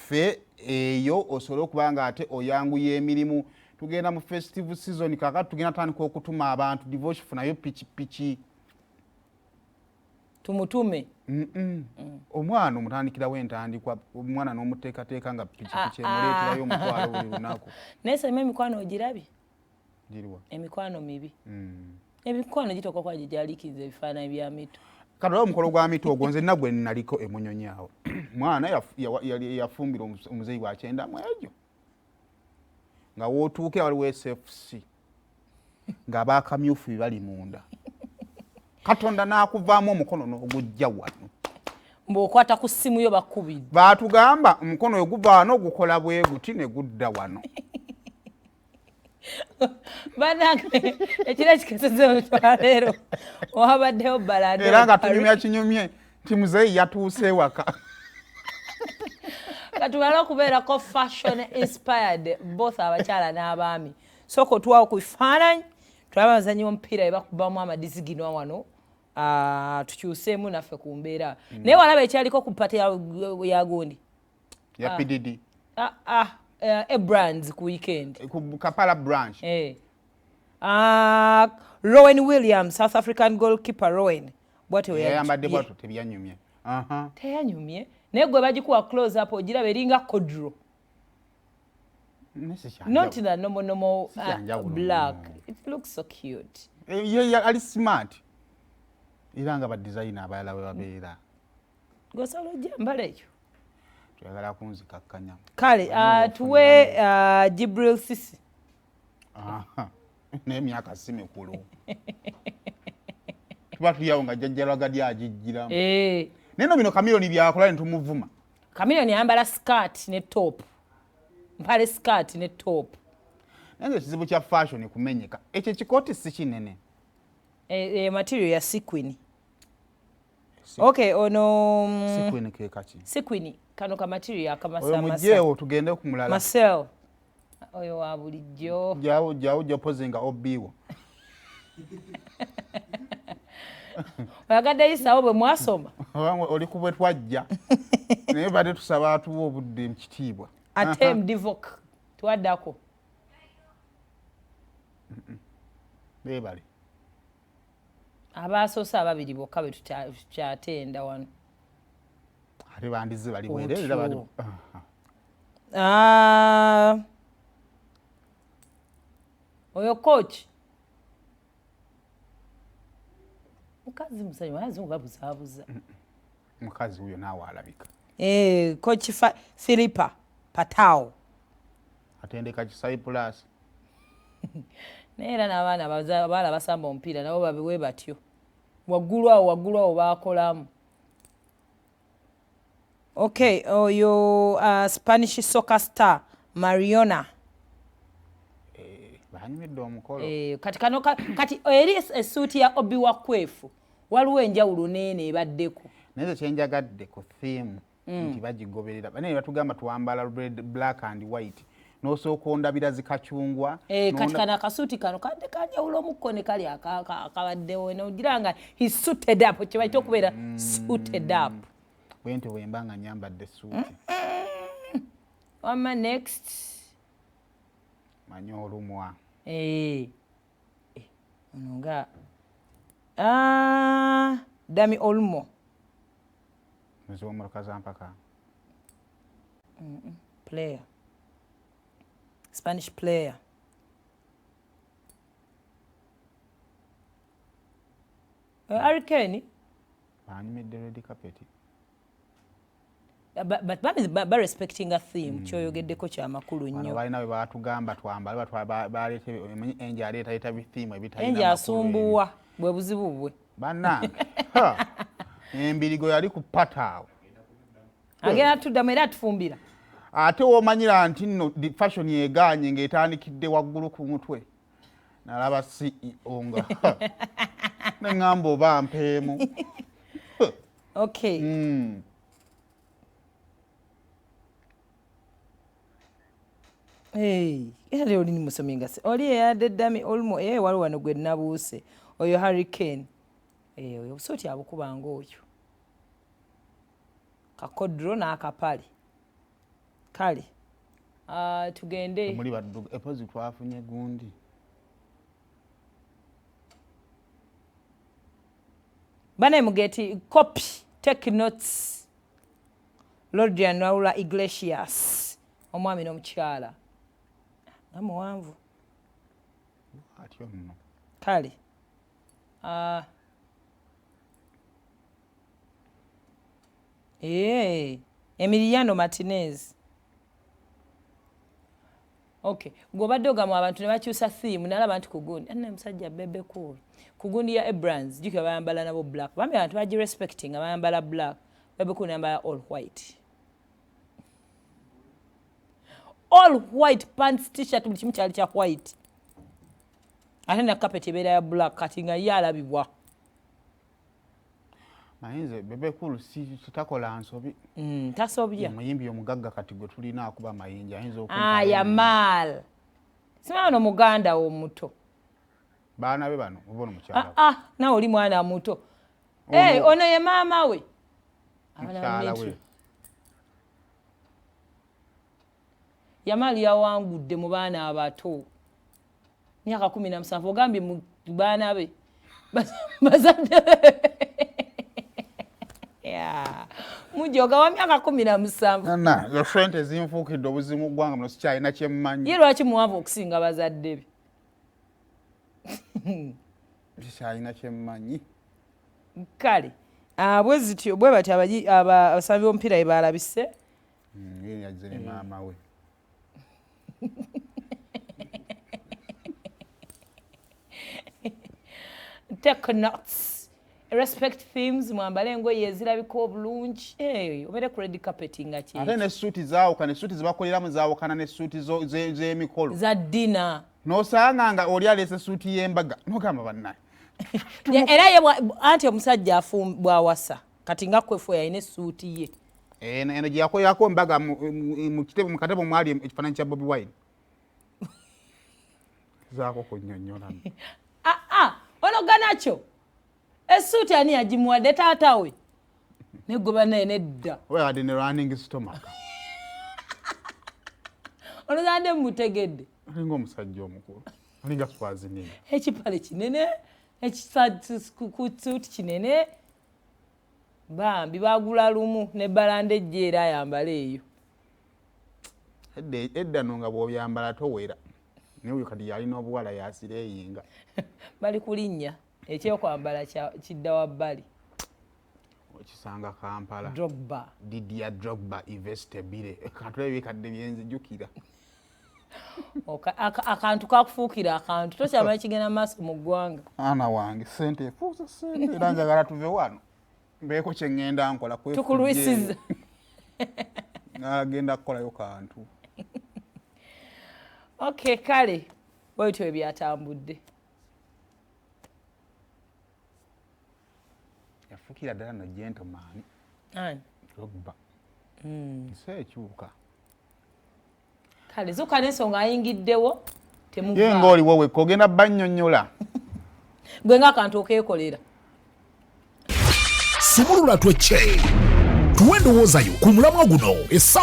fe eyo osobola okuba nga ate oyanguya emirimu. Tugenda mu festive season kakati tugenda tandika okutuma abantu divorce funayo pikipiki tumutume omwana omutandikirawo entandikwa omwana n'omuteekateeka nga pikipiki emuleeterayo omutwalo buli lunaku. Nese emikwano ogirabye giriwa emikwano mibi emikwano gitoka kwa gyalikiza ebifaananyi bya mito kati omukolo gwa mito ogwo nze nagwe naliko emunyonyawo mwana yafumbira omuzeyi wa kyenda mu egyo nga wootuuke waliwo SFC ng'abaakamyufu bali munda Katonda n'akuvaamu omukono n'ogujja wano mbw'okwata ku ssimu yo bakubidde baatugamba omukono oguva wano gukola bwe guti ne gudda wano banange ekiro ekikeseze olutwaleero wabaddeyo Ballon era nga tunyumya kinyumye nti muzeeyi yatuuse waka katubala okubeerako fashion inspired both abakyala n'abaami soko tuwawo ku bifaananyi tulaba abazannyi b'omupiira bebakubamu amadizigino wano tukyuseemu naffe ku mbeera naye walaba ekyaliko ku pate ya gundi ya PDD brands ku weekend ku Kapala branch Rowan Williams South African goalkeeper Rowan bwate yayambadde bwatu tebyanyumye teyanyumye naye gwe bagikuwa close up ogiraba eringa kodro not the normal black. It looks so cute. Ali smart. Iranga ba designer abayala we babeera. Gosalo jambala ekyo. Tuyagala kunzikakkanya. Kale tuwe Jibril Sisi. N'emyaka si mikulu. Tuba tuyawo nga jjajjala gadi agijjiramu. Neno bino Chameleone byakola ne tumuvuma. Chameleone yambala skirt ne top. Mpale skirt ne top. Nanze kizibu kya fashion kumenyeka. Ekyo kikooti si kinene. Material ya sequin. Okay, ono sequin ke kaki. Sequin kano ka material akamasa masa. Oyo mujjewo tugende kumulala. Marcel. Oyo wa bulijjo. Jawo pozinga obiwo. Wagadde yisawo bwe mwasoma. Oli kubwe twajja. Naye bade tusaba atuwa obudde mu kitiibwa. Atem divoke twaddako. Bebali. Abasosa ababiri bokka bwe tukyatenda wano. Ate bandize bali bwerera bali. Oyo coach. Mukazi musanyu azungu babuzaabuza. Mukazi huyo naawe alabika. Coach Philippa Patao. Atendeka kisayi plus. Neera n'abaana abaala basamba omupiira nabo babiwe batyo. Waggulu awo baakolamu. Okay, oyo Spanish soccer star Mariona. Banyumidde omukolo. Kati eri esuuti ya Obi Wakwefu waliwo enjawulo neene ebaddeko. Naye kyenjagadde ku theme nti bagigoberera. Bane batugamba tuwambala black and white. Nosooka ondabira zikacungwa. Kati kana akasuuti kano kadde kanjawulo omukko ne kali akabaddewo nogira nga he suited up kyebayita okubeera suited up. Bwente bwembanga nyambadde suuti. Wama next. Manyo olumwa. Ono nga Dami Olmo. Mwezo omulukaza mpaka. Player. Spanish player. Hurricane. Banyumidde red carpet. But respecting a theme kyoyogeddeko kya makulu nnyo. Bano balina we batugamba twambale baleete enje aleeta theme ebitalina. Enje asumbuwa bwe buzibu bwe. Bannange. Embirigo yali ku pataawo. Agenda tuddamu era atufumbira. Ate womanyira nti nno fashion yegaanye ng'etandikidde waggulu ku mutwe. Nalaba CEO nga. Neŋŋamba oba mpeemu. Okay. Era leo lini musominga se. Oli eyadde Dami Olmo waliwo wano gwe nabuuse. Oyo Hurricane. Oyo busooti abukubanga oyo. Kakodro n'akapale. kale tugende muri badduga epozi twafunye gundi bana mugeti copy take notes Lordian Raula Iglesias omwami n'omukyala amuwanvu atyo nno kale Emiliano Martinez. Okay, gobadde ogamu abantu ne bakyusa theme nalaba nti kugundi anne musajja bebe cool kugundi ya Ebrans jike bayambala nabo black bambi abantu baji respecting bayambala black bebe cool yambala all white pants t-shirt buli kimu kyali kya white ate na carpet ebeera ya black kati nga ye alabibwa mayinze bebe cool si tutakola nsobi tasobya muyimbi omugagga kati gwe tulina akuba mayinja ayinza Yamal simama no muganda omuto baana be bano obona mukyala na oli mwana muto ono ye mama we mukyala we Yamal yawangudde mu baana abato myaka 17 ogambye mu baana be bazadde mujoga wa myaka 17 na yo frente zinfukidde obuzimu gwanga muno sikyalina kyemmanyi ye lwaki muwanvu okusinga bazadde be sikyalina kyemmanyi kale bwe zityo bwe bati abasambi b'omupiira ye balabise yazze ne maama we take notes respect themes mwambale engoye ezirabika obulungi obere ku red carpeting nga kye ate ne suuti zaawukana essuuti zibakoleramu zaawukana ne suuti z'emikolo za dina n'osanga nga oli aleese suuti y'embaga n'ogamba bannaye era ye anti omusajja bw'awasa kati nga kwefu yalina essuuti ye eno gye yakolerako embaga mu katebo mwali ekifaananyi kya Bobi Wine zaako kunnyonnyola onoganakyo essuuti ani yagimuwadde taata we negoba naye nedda wewadde ne running stomach onozadde mutegedde alinga omusajja omukulu alinga Schwarzenegger ekipale kinene ekisuuti kinene bambi bagula lumu ne balanda ejja era ayambala eyo edda no nga bw'obyambala towera naye kati yalina obuwala yasireyinga bali kulinnya ekyokwambala kidda wabbali okisanga Kampala Drogba Didier Drogba Ivestebile katulabe bikadde byenzijukira akantu kakufuukira akantu tokyamanya kigenda maaso mu ggwanga ana wange sente efuusa sente era njagala tuve wano mbeeko kye ŋŋenda nkola tukulwisiza agenda kukolayo kantu okay kale bwetyo ebyatambudde yafukira ddala no gentleman Drogba nsi ekyuka kale zuka n'ensonga ayingiddewo ye ng'oliwo wekka ogenda bannyonnyola gwe ng'akantu okeekolera sumulula twecce tuwe endowooza yo ku mulamwa guno